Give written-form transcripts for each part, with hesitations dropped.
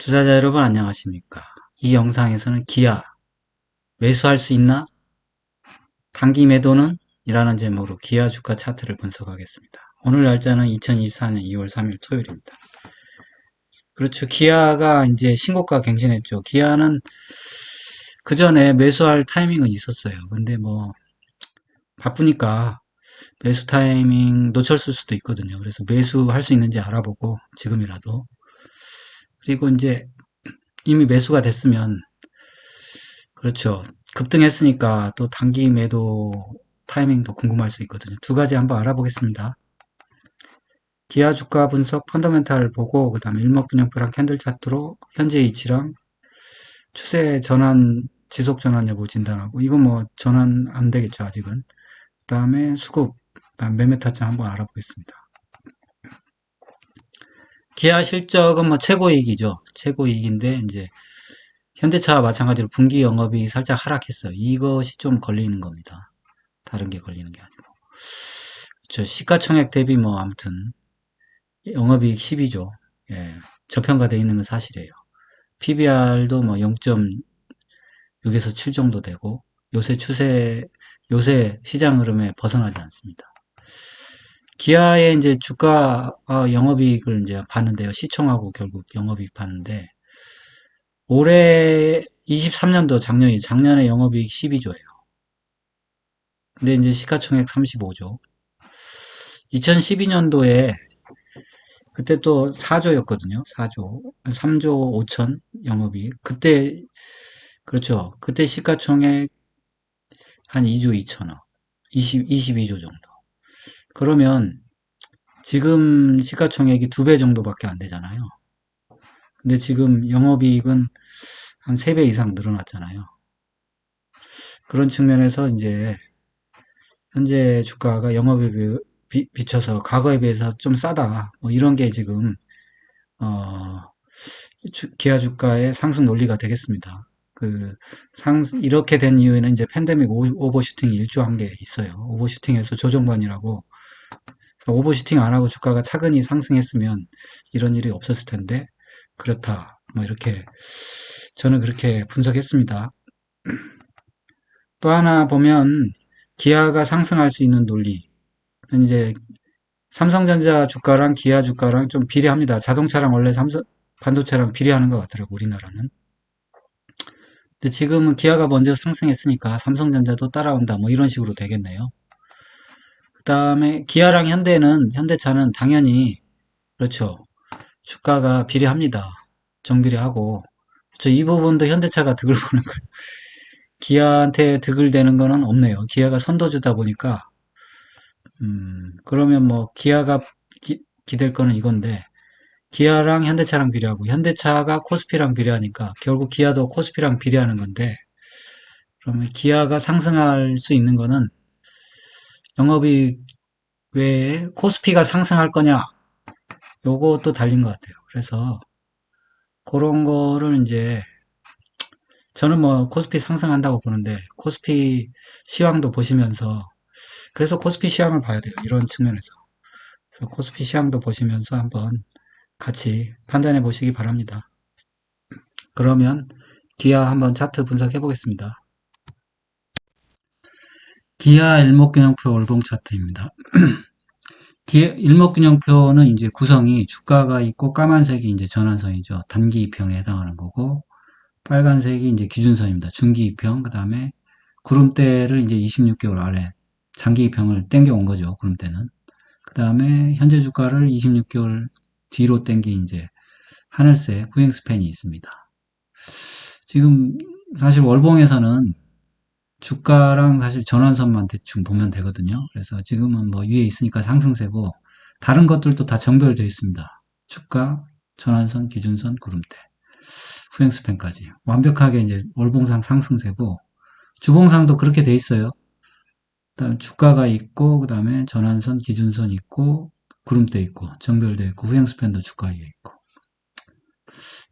투자자 여러분 안녕하십니까? 이 영상에서는 기아 매수할 수 있나? 단기 매도는? 이라는 제목으로 기아 주가 차트를 분석하겠습니다. 오늘 날짜는 2024년 2월 3일 토요일입니다. 그렇죠. 기아가 이제 신고가 갱신했죠. 기아는 그 전에 매수할 타이밍은 있었어요. 근데 뭐 바쁘니까 매수 타이밍 놓쳤을 수도 있거든요. 그래서 매수할 수 있는지 알아보고 지금이라도, 그리고 이제 이미 매수가 됐으면, 그렇죠, 급등했으니까 또 단기 매도 타이밍도 궁금할 수 있거든요. 두 가지 한번 알아보겠습니다. 기아 주가 분석 펀더멘탈 보고, 그 다음에 일목균형표랑 캔들 차트로 현재 위치랑 추세 전환, 지속 전환 여부 진단하고, 이거 뭐 전환 안 되겠죠, 아직은. 그 다음에 수급, 그 다음 매매 타점 한번 알아보겠습니다. 기아 실적은 뭐 최고이익이죠. 최고이익인데, 이제 현대차와 마찬가지로 분기 영업이 살짝 하락했어요. 이것이 좀 걸리는 겁니다. 다른 게 걸리는 게 아니고. 그렇죠. 시가총액 대비 뭐 아무튼 영업이익 10이죠. 예, 저평가되어 있는 건 사실이에요. PBR도 뭐 0.6에서 7 정도 되고, 요새 추세, 요새 시장 흐름에 벗어나지 않습니다. 기아의 이제 주가 영업이익을 이제 봤는데요. 시총하고 결국 영업이익 봤는데, 올해 23년도 작년에 영업이익 12조예요. 근데 이제 시가총액 35조. 2012년도에 그때 또 4조였거든요. 4조. 3조 5천 영업이익. 그때, 그렇죠. 그때 시가총액 한 2조 2천억. 22조 정도. 그러면 지금 시가총액이 2배 정도밖에 안 되잖아요. 근데 지금 영업이익은 한 3배 이상 늘어났잖아요. 그런 측면에서 이제 현재 주가가 영업에 비춰서 과거에 비해서 좀 싸다. 뭐 이런 게 지금 어, 기아 주가의 상승 논리가 되겠습니다. 이렇게 된 이유에는 이제 팬데믹 오버슈팅이 일조한 게 있어요. 오버슈팅에서 조정반이라고. 오버슈팅 안 하고 주가가 차근히 상승했으면 이런 일이 없었을 텐데, 그렇다. 뭐 이렇게, 저는 그렇게 분석했습니다. 또 하나 보면, 기아가 상승할 수 있는 논리는 이제 삼성전자 주가랑 기아 주가랑 좀 비례합니다. 자동차랑 원래 반도체랑 비례하는 것 같더라고, 우리나라는. 근데 지금은 기아가 먼저 상승했으니까 삼성전자도 따라온다, 뭐 이런 식으로 되겠네요. 그 다음에 기아랑 현대차는 당연히, 그렇죠, 주가가 비례합니다. 정비례하고. 그렇죠, 이 부분도 현대차가 득을 보는 거예요. 기아한테 득을 되는 거는 없네요. 기아가 선도주다 보니까, 그러면 뭐 기아가 기댈 거는 이건데, 기아랑 현대차랑 비례하고 현대차가 코스피랑 비례하니까 결국 기아도 코스피랑 비례하는 건데, 그러면 기아가 상승할 수 있는 거는 영업이익 외에 코스피가 상승할 거냐, 요것도 달린 것 같아요. 그래서 그런 거를 이제 저는 뭐 코스피 상승한다고 보는데, 코스피 시황도 보시면서, 그래서 코스피 시황을 봐야 돼요. 이런 측면에서. 그래서 코스피 시황도 보시면서 한번 같이 판단해 보시기 바랍니다. 그러면 기아 한번 차트 분석해 보겠습니다. 기아 일목균형표 월봉 차트입니다. 일목균형표는 이제 구성이 주가가 있고, 까만색이 이제 전환선이죠. 단기 이평에 해당하는 거고, 빨간색이 이제 기준선입니다. 중기 이평. 그 다음에 구름대를 이제 26개월 아래 장기 이평을 땡겨 온 거죠. 구름대는. 그 다음에 현재 주가를 26개월 뒤로 땡긴 이제 하늘색 후행 스팬이 있습니다. 지금 사실 월봉에서는 주가랑 사실 전환선만 대충 보면 되거든요. 그래서 지금은 뭐 위에 있으니까 상승세고, 다른 것들도 다 정별되어 있습니다. 주가, 전환선, 기준선, 구름대, 후행 스팬까지 완벽하게 이제 월봉상 상승세고, 주봉상도 그렇게 돼 있어요. 그다음에 주가가 있고, 그다음에 전환선, 기준선 있고, 구름대 있고, 정별되어 있고, 후행 스팬도 주가 위에 있고.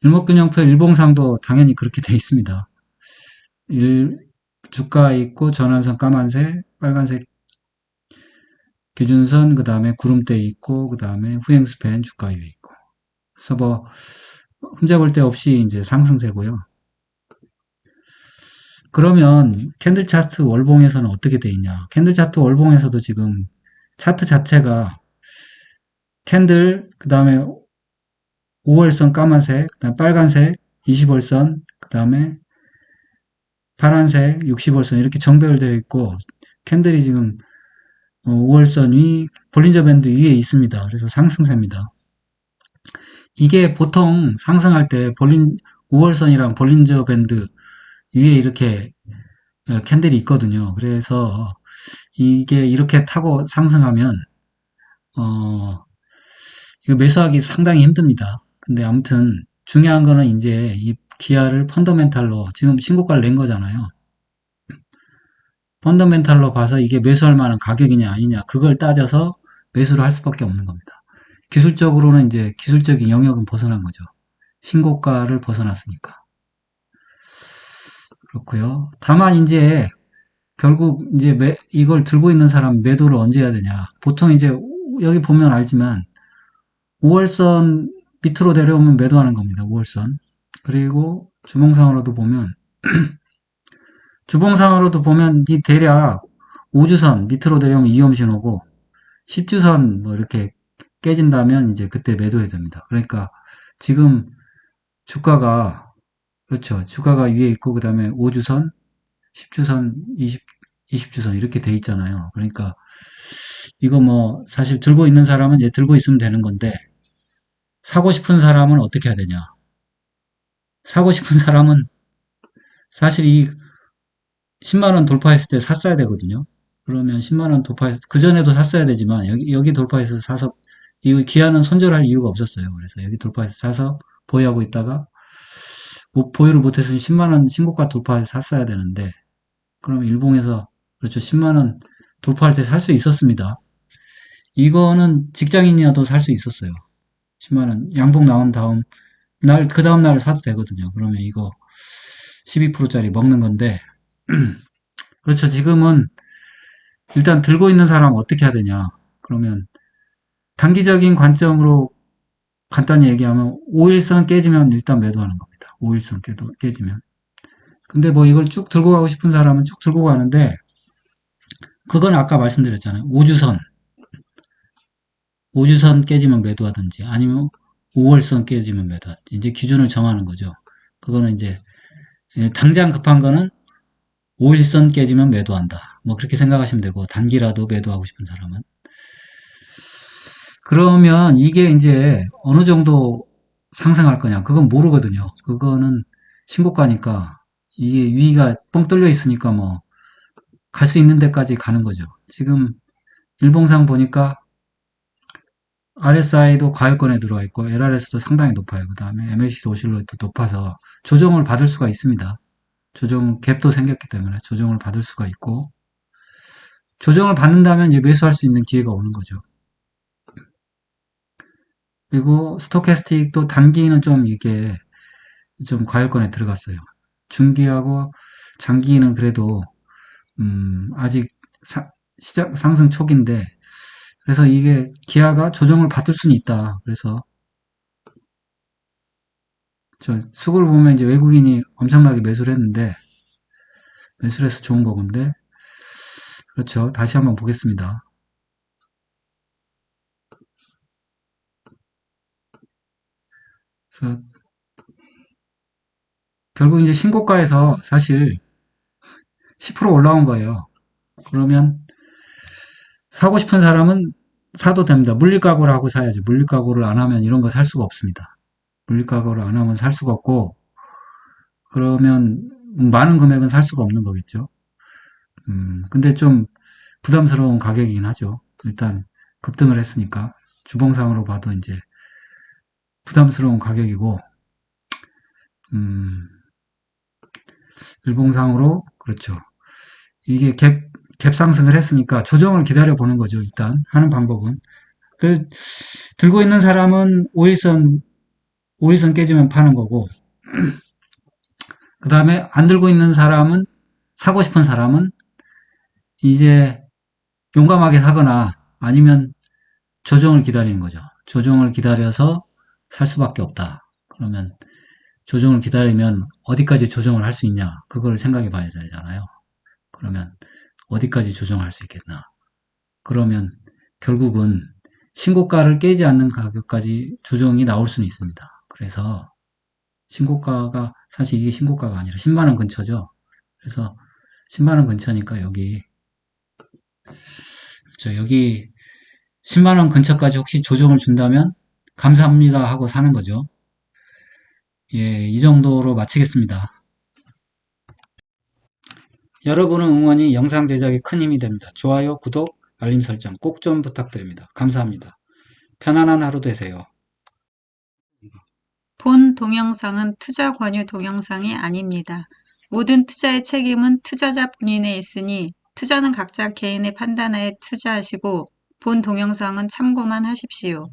일목균형표 일봉상도 당연히 그렇게 돼 있습니다. 주가 있고, 전환선 까만색, 빨간색 기준선, 그 다음에 구름대 있고, 그 다음에 후행 스팬 주가 위에 있고. 그래서 뭐 흠잡을 데 없이 이제 상승세고요. 그러면 캔들 차트 월봉에서는 어떻게 돼 있냐? 캔들 차트 월봉에서도 지금 차트 자체가 캔들, 그 다음에 5월선 까만색, 그 다음에 빨간색, 20월선, 그 다음에 파란색, 60월선 이렇게 정배열되어 있고 캔들이 지금 5월선 위, 볼린저 밴드 위에 있습니다. 그래서 상승세입니다. 이게 보통 상승할 때 5월선이랑 볼린저 밴드 위에 이렇게 캔들이 있거든요. 그래서 이게 이렇게 타고 상승하면 어 이거 매수하기 상당히 힘듭니다. 근데 아무튼 중요한 거는 이제 이 기아를 펀더멘탈로 지금 신고가를 낸 거잖아요. 펀더멘탈로 봐서 이게 매수할 만한 가격이냐 아니냐 그걸 따져서 매수를 할 수밖에 없는 겁니다. 기술적으로는 이제 기술적인 영역은 벗어난 거죠. 신고가를 벗어났으니까. 그렇고요. 다만 이제 결국 이제 이걸 들고 있는 사람 매도를 언제 해야 되냐. 보통 이제 여기 보면 알지만 5월선 밑으로 내려오면 매도하는 겁니다. 5월선. 그리고 주봉상으로도 보면 이 대략 5주선 밑으로 내려오면 위험 신호고 10주선 뭐 이렇게 깨진다면 이제 그때 매도해야 됩니다. 그러니까 지금 주가가 그렇죠. 주가가 위에 있고 그다음에 5주선, 10주선, 20주선 이렇게 돼 있잖아요. 그러니까 이거 뭐 사실 들고 있는 사람은 이제 들고 있으면 되는 건데 사고 싶은 사람은 어떻게 해야 되냐? 사고 싶은 사람은 사실 이 10만 원 돌파했을 때 샀어야 되거든요. 그러면 10만 원 돌파했 그 전에도 샀어야 되지만 여기 돌파해서 사서 이 기아는 손절할 이유가 없었어요. 그래서 여기 돌파해서 사서 보유하고 있다가 보유를 못했으면 10만 원 신고가 돌파해서 샀어야 되는데 그러면 일봉에서 그렇죠. 10만 원 돌파할 때 살 수 있었습니다. 이거는 직장인이어도 살 수 있었어요. 10만 원 양봉 나온 다음 그 다음 날 사도 되거든요. 그러면 이거 12%짜리 먹는 건데 그렇죠. 지금은 일단 들고 있는 사람 어떻게 해야 되냐. 그러면 단기적인 관점으로 간단히 얘기하면 5일선 깨지면 일단 매도하는 겁니다. 5일선 깨지면. 근데 뭐 이걸 쭉 들고 가고 싶은 사람은 쭉 들고 가는데 그건 아까 말씀드렸잖아요. 5주선 깨지면 매도하든지 아니면 5월선 깨지면 매도하든지 이제 기준을 정하는 거죠. 그거는 이제 당장 급한 거는 5일선 깨지면 매도한다. 뭐 그렇게 생각하시면 되고 단기라도 매도하고 싶은 사람은 그러면 이게 이제 어느 정도 상승할 거냐 그건 모르거든요. 그거는 신고가니까 이게 위가 뻥 뚫려 있으니까 뭐 갈 수 있는 데까지 가는 거죠. 지금 일봉상 보니까 RSI도 과열권에 들어와 있고 LRS도 상당히 높아요. 그 다음에 MACD 오실로도 높아서 조정을 받을 수가 있습니다. 갭도 생겼기 때문에 조정을 받을 수가 있고 조정을 받는다면 이제 매수할 수 있는 기회가 오는 거죠. 그리고 스토캐스틱도 단기는 좀 이게 좀 과열권에 들어갔어요. 중기하고 장기는 그래도 아직 상승 초기인데 그래서 이게 기아가 조정을 받을 수는 있다. 그래서 저 수급을 보면 이제 외국인이 엄청나게 매수를 했는데 매수를 해서 좋은 거건데 그렇죠. 다시 한번 보겠습니다. 그래서 결국 이제 신고가에서 사실 10% 올라온 거예요. 그러면 사고 싶은 사람은 사도 됩니다. 물리가고를 하고 사야죠. 물리가고를 안 하면 이런 거 살 수가 없습니다. 물리가고를 안 하면 살 수가 없고 그러면 많은 금액은 살 수가 없는 거겠죠. 근데 좀 부담스러운 가격이긴 하죠. 일단 급등을 했으니까 주봉상으로 봐도 이제 부담스러운 가격이고 음, 일봉상으로 그렇죠. 이게 갭 상승을 했으니까 조정을 기다려 보는 거죠. 일단 하는 방법은 들고 있는 사람은 5일선 깨지면 파는 거고 그 다음에 안 들고 있는 사람은 사고 싶은 사람은 이제 용감하게 사거나 아니면 조정을 기다리는 거죠. 조정을 기다려서 살 수밖에 없다. 그러면 조정을 기다리면 어디까지 조정을 할 수 있냐? 그걸 생각해 봐야 되잖아요. 그러면 어디까지 조정할 수 있겠나? 그러면 결국은 신고가를 깨지 않는 가격까지 조정이 나올 수는 있습니다. 그래서 신고가가 사실 이게 신고가가 아니라 10만 원 근처죠. 그래서 10만 원 근처니까 여기 그렇죠. 여기 10만 원 근처까지 혹시 조정을 준다면 감사합니다 하고 사는 거죠. 예, 이 정도로 마치겠습니다. 여러분의 응원이 영상 제작에 큰 힘이 됩니다. 좋아요, 구독, 알림 설정 꼭 좀 부탁드립니다. 감사합니다. 편안한 하루 되세요. 본 동영상은 투자 권유 동영상이 아닙니다. 모든 투자의 책임은 투자자 본인에 있으니 투자는 각자 개인의 판단하에 투자하시고 본 동영상은 참고만 하십시오.